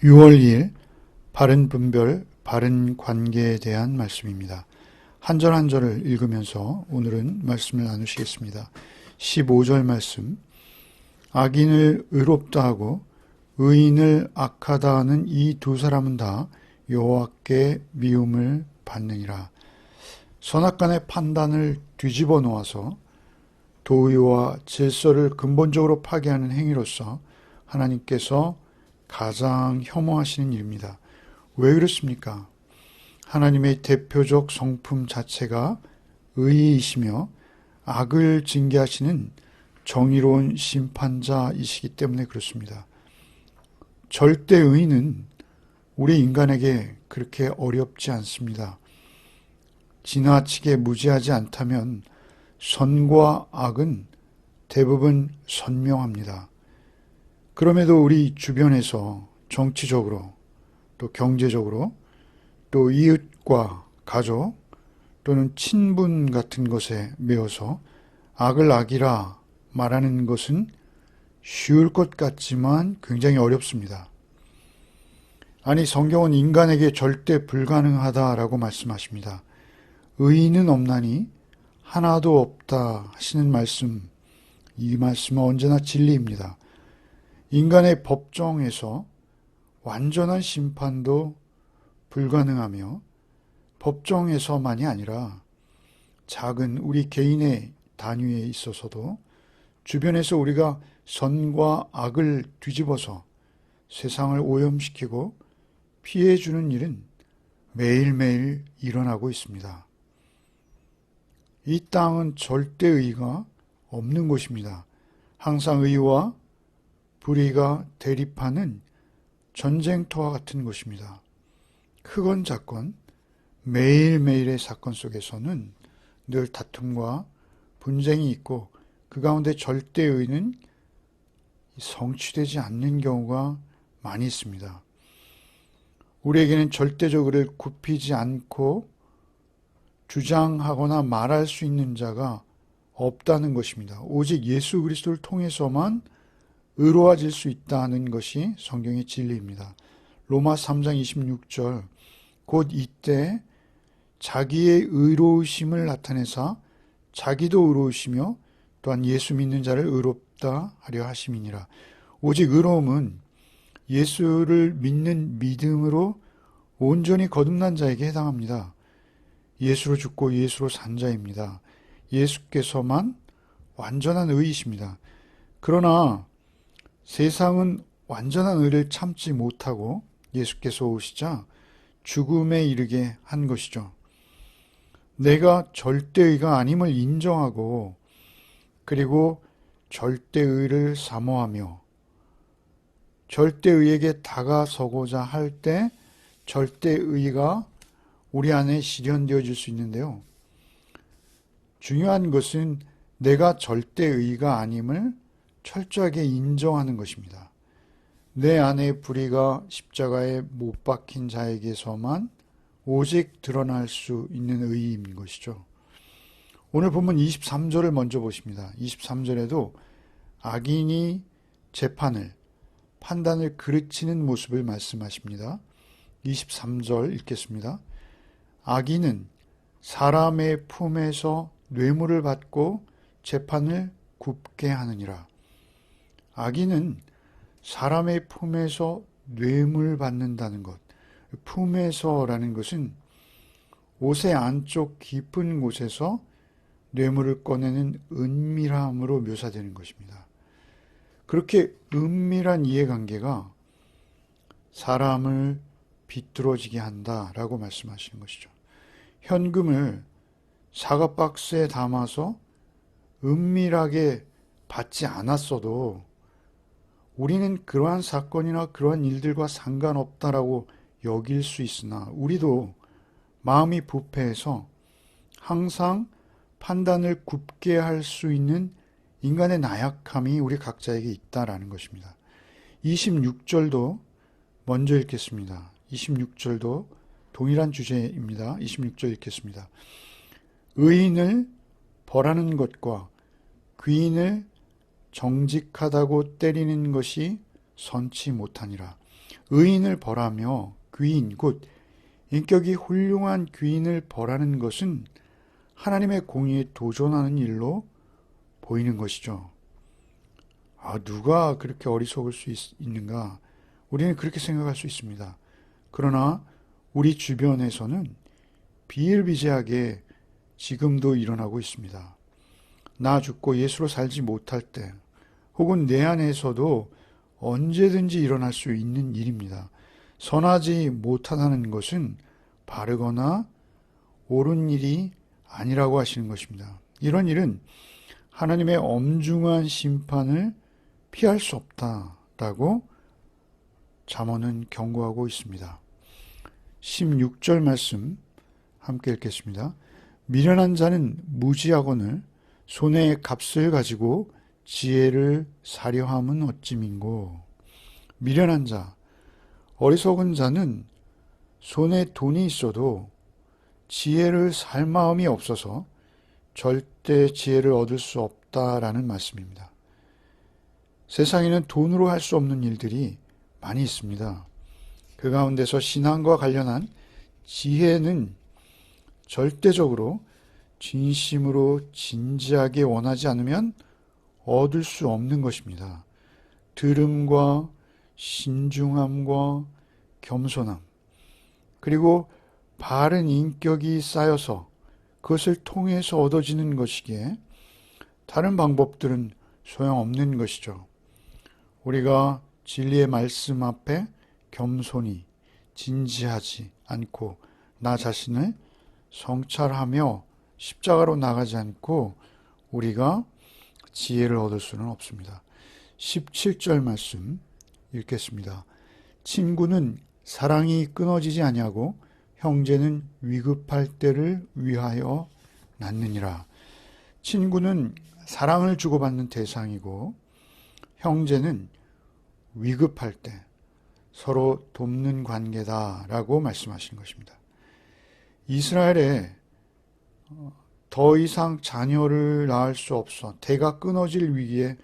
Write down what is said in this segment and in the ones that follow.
6월 2일 바른 분별, 바른 관계에 대한 말씀입니다. 한 절 한 절을 읽으면서 오늘은 말씀을 나누시겠습니다. 15절 말씀. 악인을 의롭다 하고 의인을 악하다 하는 이 두 사람은 다 여호와께 미움을 받느니라. 선악간의 판단을 뒤집어 놓아서 도의와 질서를 근본적으로 파괴하는 행위로서 하나님께서 가장 혐오하시는 일입니다. 왜 그렇습니까? 하나님의 대표적 성품 자체가 의이시며 악을 징계하시는 정의로운 심판자이시기 때문에 그렇습니다. 절대 의는 우리 인간에게 그렇게 어렵지 않습니다. 지나치게 무지하지 않다면 선과 악은 대부분 선명합니다. 그럼에도 우리 주변에서 정치적으로 또 경제적으로 또 이웃과 가족 또는 친분 같은 것에 매여서 악을 악이라 말하는 것은 쉬울 것 같지만 굉장히 어렵습니다. 아니, 성경은 인간에게 절대 불가능하다라고 말씀하십니다. 의인은 없나니 하나도 없다 하시는 말씀, 이 말씀은 언제나 진리입니다. 인간의 법정에서 완전한 심판도 불가능하며 법정에서만이 아니라 작은 우리 개인의 단위에 있어서도 주변에서 우리가 선과 악을 뒤집어서 세상을 오염시키고 피해주는 일은 매일매일 일어나고 있습니다. 이 땅은 절대 의가 없는 곳입니다. 항상 의와 불의가 대립하는 전쟁터와 같은 곳입니다. 크건 작건 매일매일의 사건 속에서는 늘 다툼과 분쟁이 있고 그 가운데 절대의는 성취되지 않는 경우가 많이 있습니다. 우리에게는 절대적으로 굽히지 않고 주장하거나 말할 수 있는 자가 없다는 것입니다. 오직 예수 그리스도를 통해서만 의로워질 수 있다는 것이 성경의 진리입니다. 로마 3장 26절 곧 이때 자기의 의로우심을 나타내사 자기도 의로우시며 또한 예수 믿는 자를 의롭다 하려 하심이니라. 오직 의로움은 예수를 믿는 믿음으로 온전히 거듭난 자에게 해당합니다. 예수로 죽고 예수로 산 자입니다. 예수께서만 완전한 의이십니다. 그러나 세상은 완전한 의를 참지 못하고 예수께서 오시자 죽음에 이르게 한 것이죠. 내가 절대의가 아님을 인정하고 그리고 절대의를 사모하며 절대의에게 다가서고자 할 때 절대의가 우리 안에 실현되어질 수 있는데요. 중요한 것은 내가 절대의가 아님을 철저하게 인정하는 것입니다. 내 안에 불의가 십자가에 못 박힌 자에게서만 오직 드러날 수 있는 의인 것이죠. 오늘 본문 23절을 먼저 보십니다. 23절에도 악인이 재판을, 판단을 그르치는 모습을 말씀하십니다. 23절 읽겠습니다. 악인은 사람의 품에서 뇌물을 받고 재판을 굽게 하느니라. 악인은 사람의 품에서 뇌물 받는다는 것, 품에서라는 것은 옷의 안쪽 깊은 곳에서 뇌물을 꺼내는 은밀함으로 묘사되는 것입니다. 그렇게 은밀한 이해관계가 사람을 비뚤어지게 한다라고 말씀하시는 것이죠. 현금을 사과 박스에 담아서 은밀하게 받지 않았어도 우리는 그러한 사건이나 그러한 일들과 상관없다라고 여길 수 있으나 우리도 마음이 부패해서 항상 판단을 굽게 할 수 있는 인간의 나약함이 우리 각자에게 있다라는 것입니다. 26절도 먼저 읽겠습니다. 26절도 동일한 주제입니다. 26절 읽겠습니다. 의인을 벌하는 것과 귀인을 정직하다고 때리는 것이 선치 못하니라. 의인을 벌하며 귀인 곧 인격이 훌륭한 귀인을 벌하는 것은 하나님의 공의에 도전하는 일로 보이는 것이죠. 누가 그렇게 어리석을 수 있는가? 우리는 그렇게 생각할 수 있습니다. 그러나 우리 주변에서는 비일비재하게 지금도 일어나고 있습니다. 나 죽고 예수로 살지 못할 때 혹은 내 안에서도 언제든지 일어날 수 있는 일입니다. 선하지 못하다는 것은 바르거나 옳은 일이 아니라고 하시는 것입니다. 이런 일은 하나님의 엄중한 심판을 피할 수 없다라고 잠언은 경고하고 있습니다. 16절 말씀 함께 읽겠습니다. 미련한 자는 무지하거늘 손에 값을 가지고 지혜를 사려함은 어찌민고. 미련한 자, 어리석은 자는 손에 돈이 있어도 지혜를 살 마음이 없어서 절대 지혜를 얻을 수 없다라는 말씀입니다. 세상에는 돈으로 할 수 없는 일들이 많이 있습니다. 그 가운데서 신앙과 관련한 지혜는 절대적으로 진심으로 진지하게 원하지 않으면 얻을 수 없는 것입니다. 들음과 신중함과 겸손함, 그리고 바른 인격이 쌓여서 그것을 통해서 얻어지는 것이기에 다른 방법들은 소용없는 것이죠. 우리가 진리의 말씀 앞에 겸손히 진지하지 않고 나 자신을 성찰하며 십자가로 나가지 않고 우리가 지혜를 얻을 수는 없습니다. 17절 말씀 읽겠습니다. 친구는 사랑이 끊어지지 아니하고 형제는 위급할 때를 위하여 낳느니라. 친구는 사랑을 주고받는 대상이고 형제는 위급할 때 서로 돕는 관계다라고 말씀하신 것입니다. 이스라엘에 더 이상 자녀를 낳을 수 없어 대가 끊어질 위기에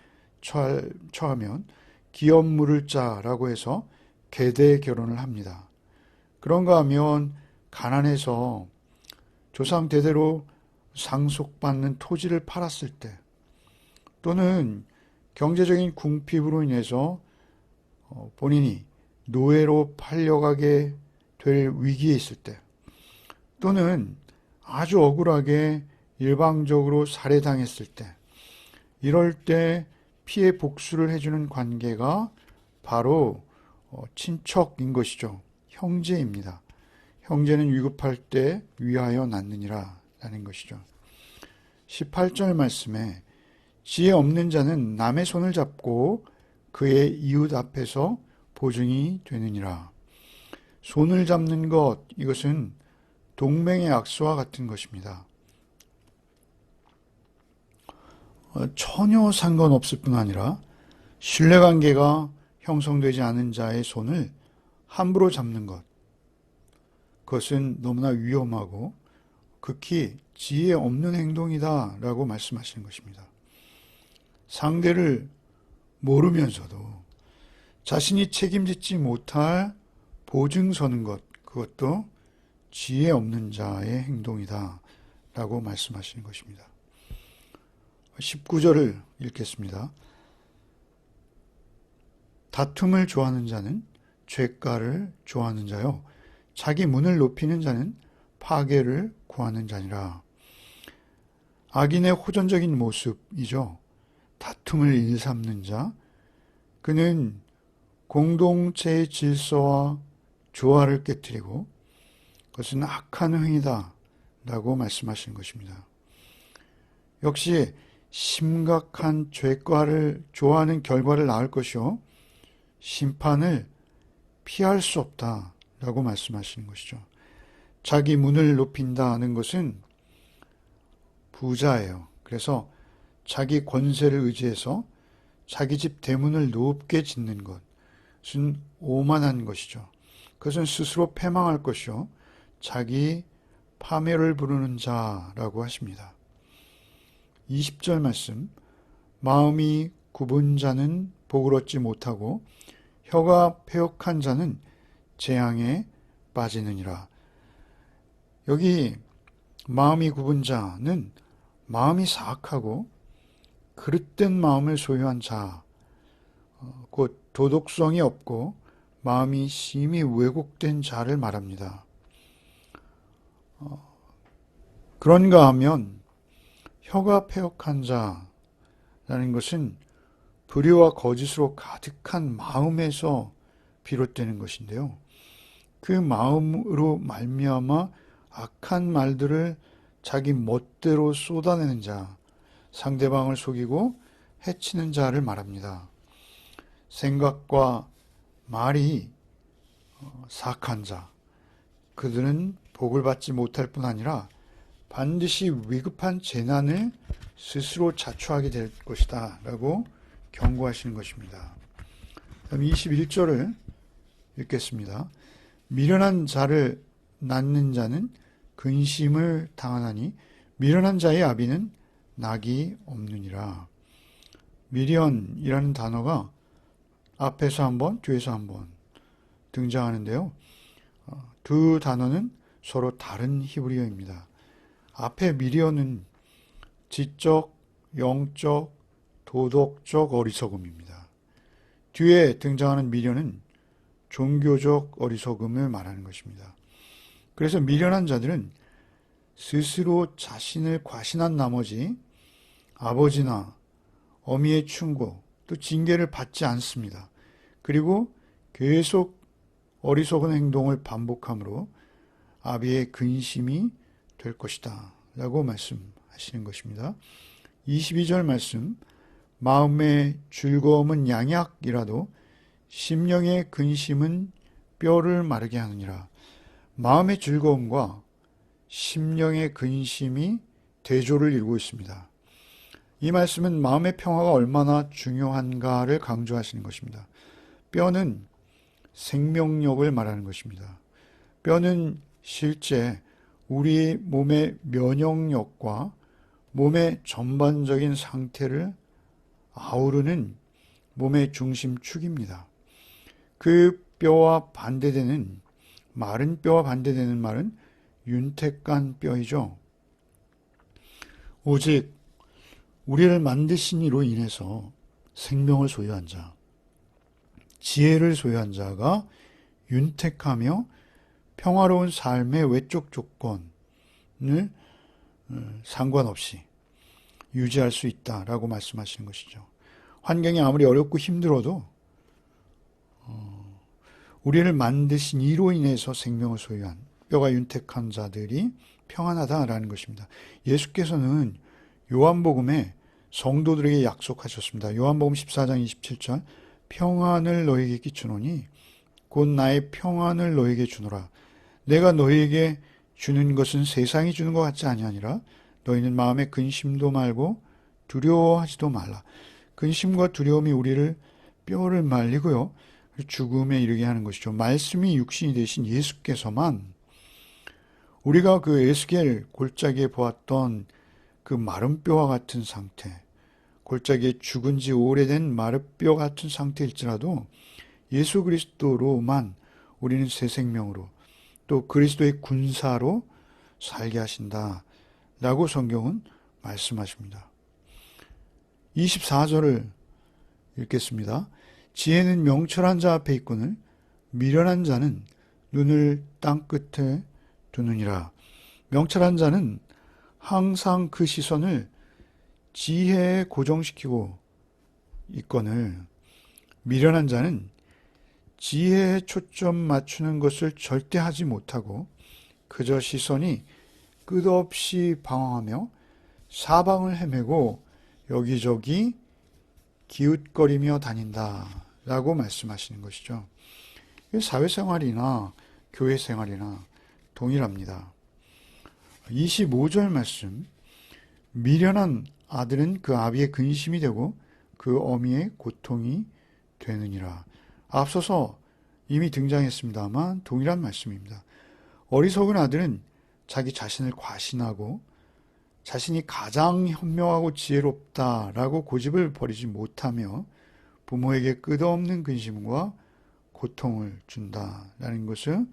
처하면 기업 물을 자라고 해서 계대 결혼을 합니다. 그런가 하면 가난해서 조상 대대로 상속받는 토지를 팔았을 때 또는 경제적인 궁핍으로 인해서 본인이 노예로 팔려가게 될 위기에 있을 때 또는 아주 억울하게 일방적으로 살해당했을 때 이럴 때 피해 복수를 해주는 관계가 바로 친척인 것이죠. 형제입니다. 형제는 위급할 때 위하여 낳느니라 라는 것이죠. 18절 말씀에 지혜 없는 자는 남의 손을 잡고 그의 이웃 앞에서 보증이 되느니라. 손을 잡는 것, 이것은 동맹의 악수와 같은 것입니다. 전혀 상관없을 뿐 아니라 신뢰관계가 형성되지 않은 자의 손을 함부로 잡는 것, 그것은 너무나 위험하고 극히 지혜 없는 행동이다 라고 말씀하시는 것입니다. 상대를 모르면서도 자신이 책임지지 못할 보증 서는 것, 그것도 지혜 없는 자의 행동이다 라고 말씀하시는 것입니다. 19절을 읽겠습니다. 다툼을 좋아하는 자는 죄가를 좋아하는 자요 자기 문을 높이는 자는 파괴를 구하는 자니라. 악인의 호전적인 모습이죠. 다툼을 일삼는 자, 그는 공동체의 질서와 조화를 깨뜨리고 그것은 악한 행위다 라고 말씀하시는 것입니다. 역시 심각한 죄과를 좋아하는 결과를 낳을 것이요 심판을 피할 수 없다 라고 말씀하시는 것이죠. 자기 문을 높인다는 것은 부자예요. 그래서 자기 권세를 의지해서 자기 집 대문을 높게 짓는 것은 오만한 것이죠. 그것은 스스로 패망할 것이요 자기 파멸을 부르는 자라고 하십니다. 20절 말씀, 마음이 굽은 자는 복을 얻지 못하고 혀가 패역한 자는 재앙에 빠지느니라. 여기 마음이 굽은 자는 마음이 사악하고 그릇된 마음을 소유한 자, 곧 도덕성이 없고 마음이 심히 왜곡된 자를 말합니다. 그런가 하면 혀가 패역한 자라는 것은 불의와 거짓으로 가득한 마음에서 비롯되는 것인데요. 그 마음으로 말미암아 악한 말들을 자기 멋대로 쏟아내는 자, 상대방을 속이고 해치는 자를 말합니다. 생각과 말이 사악한 자, 그들은 복을 받지 못할 뿐 아니라 반드시 위급한 재난을 스스로 자초하게 될 것이다 라고 경고하시는 것입니다. 다음 21절을 읽겠습니다. 미련한 자를 낳는 자는 근심을 당하나니 미련한 자의 아비는 낙이 없느니라. 미련이라는 단어가 앞에서 한 번, 뒤에서 한 번 등장하는데요. 두 단어는 서로 다른 히브리어입니다. 앞에 미련은 지적, 영적, 도덕적 어리석음입니다. 뒤에 등장하는 미련은 종교적 어리석음을 말하는 것입니다. 그래서 미련한 자들은 스스로 자신을 과신한 나머지 아버지나 어미의 충고, 또 징계를 받지 않습니다. 그리고 계속 어리석은 행동을 반복함으로 아비의 근심이 될 것이다 라고 말씀하시는 것입니다. 22절 말씀, 마음의 즐거움은 양약이라도 심령의 근심은 뼈를 마르게 하느니라. 마음의 즐거움과 심령의 근심이 대조를 이루고 있습니다. 이 말씀은 마음의 평화가 얼마나 중요한가를 강조하시는 것입니다. 뼈는 생명력을 말하는 것입니다. 뼈는 실제 우리 몸의 면역력과 몸의 전반적인 상태를 아우르는 몸의 중심축입니다. 그 뼈와 반대되는, 마른 뼈와 반대되는 말은 윤택한 뼈이죠. 오직 우리를 만드신 이로 인해서 생명을 소유한 자, 지혜를 소유한 자가 윤택하며 평화로운 삶의 외적 조건을 상관없이 유지할 수 있다라고 말씀하시는 것이죠. 환경이 아무리 어렵고 힘들어도 우리를 만드신 이로 인해서 생명을 소유한 뼈가 윤택한 자들이 평안하다라는 것입니다. 예수께서는 요한복음에 성도들에게 약속하셨습니다. 요한복음 14장 27절, 평안을 너에게 끼치노니 곧 나의 평안을 너에게 주노라. 내가 너에게 주는 것은 세상이 주는 것 같지 아니하니라. 너희는 마음에 근심도 말고 두려워하지도 말라. 근심과 두려움이 우리를 뼈를 말리고요, 죽음에 이르게 하는 것이죠. 말씀이 육신이 되신 예수께서만 우리가 그 에스겔 골짜기에 보았던 그 마른 뼈와 같은 상태, 골짜기에 죽은 지 오래된 마른 뼈 같은 상태일지라도 예수 그리스도로만 우리는 새 생명으로 또 그리스도의 군사로 살게 하신다 라고 성경은 말씀하십니다. 24절을 읽겠습니다. 지혜는 명철한 자 앞에 있거늘 미련한 자는 눈을 땅끝에 두느니라. 명철한 자는 항상 그 시선을 지혜에 고정시키고 있거늘 미련한 자는 지혜에 초점 맞추는 것을 절대 하지 못하고 그저 시선이 끝없이 방황하며 사방을 헤매고 여기저기 기웃거리며 다닌다 라고 말씀하시는 것이죠. 사회생활이나 교회생활이나 동일합니다. 25절 말씀, 미련한 아들은 그 아비의 근심이 되고 그 어미의 고통이 되느니라. 앞서서 이미 등장했습니다만 동일한 말씀입니다. 어리석은 아들은 자기 자신을 과신하고 자신이 가장 현명하고 지혜롭다라고 고집을 버리지 못하며 부모에게 끝없는 근심과 고통을 준다라는 것을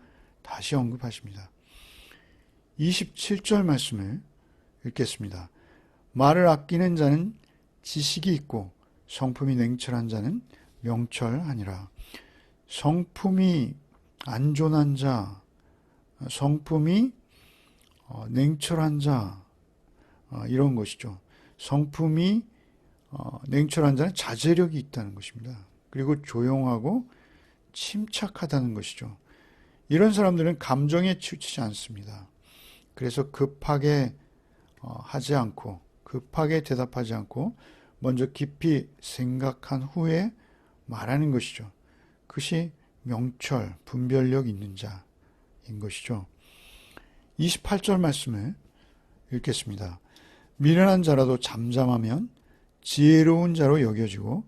다시 언급하십니다. 27절 말씀을 읽겠습니다. 말을 아끼는 자는 지식이 있고 성품이 냉철한 자는 명철하니라. 성품이 안존한 자, 성품이 냉철한 자, 이런 것이죠. 성품이 냉철한 자는 자제력이 있다는 것입니다. 그리고 조용하고 침착하다는 것이죠. 이런 사람들은 감정에 치우치지 않습니다. 그래서 급하게 하지 않고, 급하게 대답하지 않고 먼저 깊이 생각한 후에 말하는 것이죠. 그것이 명철, 분별력 있는 자인 것이죠. 28절 말씀을 읽겠습니다. 미련한 자라도 잠잠하면 지혜로운 자로 여겨지고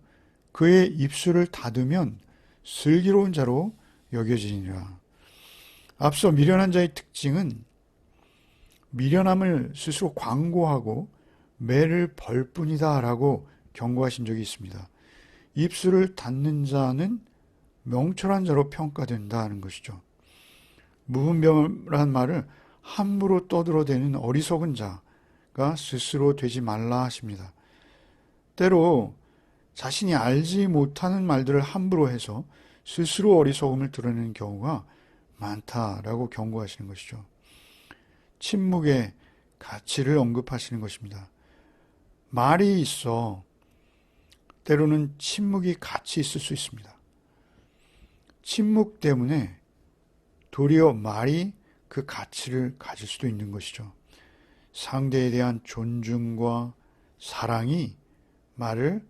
그의 입술을 닫으면 슬기로운 자로 여겨지니라. 앞서 미련한 자의 특징은 미련함을 스스로 광고하고 매를 벌 뿐이다 라고 경고하신 적이 있습니다. 입술을 닫는 자는 명철한 자로 평가된다는 것이죠. 무분별한 말을 함부로 떠들어대는 어리석은 자가 스스로 되지 말라 하십니다. 때로 자신이 알지 못하는 말들을 함부로 해서 스스로 어리석음을 드러내는 경우가 많다라고 경고하시는 것이죠. 침묵의 가치를 언급하시는 것입니다. 말이 있어 때로는 침묵이 같이 있을 수 있습니다. 침묵 때문에 도리어 말이 그 가치를 가질 수도 있는 것이죠. 상대에 대한 존중과 사랑이 말을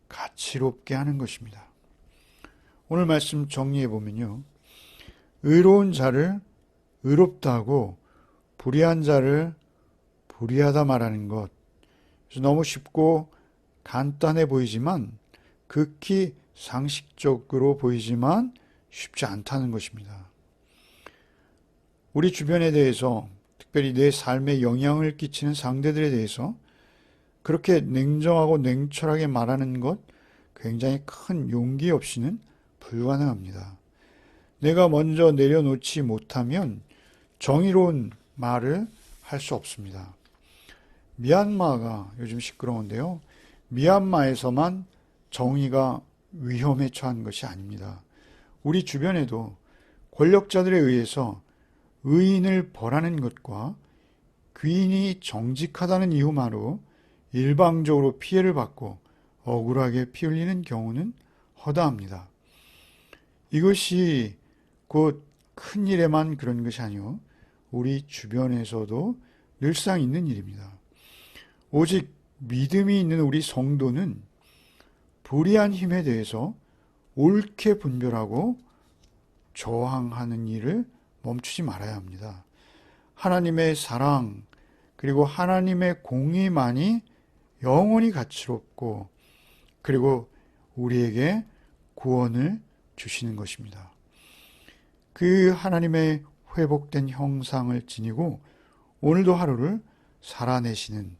가치롭게 하는 것입니다. 오늘 말씀 정리해 보면요. 의로운 자를 의롭다고 불의한 자를 불의하다 말하는 것. 그래서 너무 쉽고 간단해 보이지만 극히 상식적으로 보이지만 쉽지 않다는 것입니다. 우리 주변에 대해서 특별히 내 삶에 영향을 끼치는 상대들에 대해서 그렇게 냉정하고 냉철하게 말하는 것 굉장히 큰 용기 없이는 불가능합니다. 내가 먼저 내려놓지 못하면 정의로운 말을 할 수 없습니다. 미얀마가 요즘 시끄러운데요. 미얀마에서만 정의가 위험에 처한 것이 아닙니다. 우리 주변에도 권력자들에 의해서 의인을 벌하는 것과 귀인이 정직하다는 이유만으로 일방적으로 피해를 받고 억울하게 피 흘리는 경우는 허다합니다. 이것이 곧 큰일에만 그런 것이 아니요 우리 주변에서도 늘상 있는 일입니다. 오직 믿음이 있는 우리 성도는 불의한 힘에 대해서 옳게 분별하고 저항하는 일을 멈추지 말아야 합니다. 하나님의 사랑 그리고 하나님의 공의만이 영원히 가치롭고 그리고 우리에게 구원을 주시는 것입니다. 그 하나님의 회복된 형상을 지니고 오늘도 하루를 살아내시는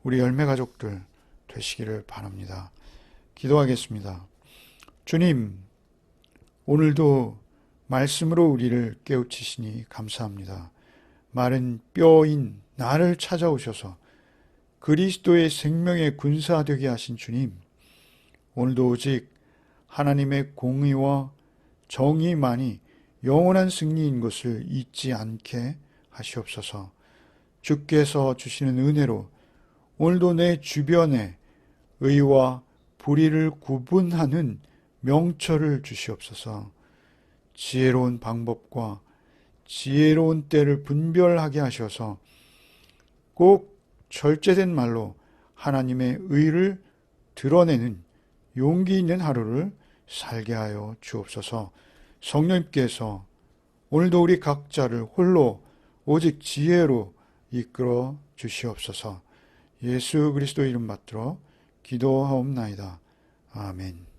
우리 열매 가족들 되시기를 바랍니다. 기도하겠습니다. 주님, 오늘도 말씀으로 우리를 깨우치시니 감사합니다. 마른 뼈인 나를 찾아오셔서 그리스도의 생명의 군사 되게 하신 주님, 오늘도 오직 하나님의 공의와 정의만이 영원한 승리인 것을 잊지 않게 하시옵소서. 주께서 주시는 은혜로 오늘도 내 주변에 의와 불의를 구분하는 명철을 주시옵소서. 지혜로운 방법과 지혜로운 때를 분별하게 하셔서 꼭 절제된 말로 하나님의 의를 드러내는 용기 있는 하루를 살게 하여 주옵소서. 성령님께서 오늘도 우리 각자를 홀로 오직 지혜로 이끌어 주시옵소서. 예수 그리스도 이름 받들어 기도하옵나이다. 아멘.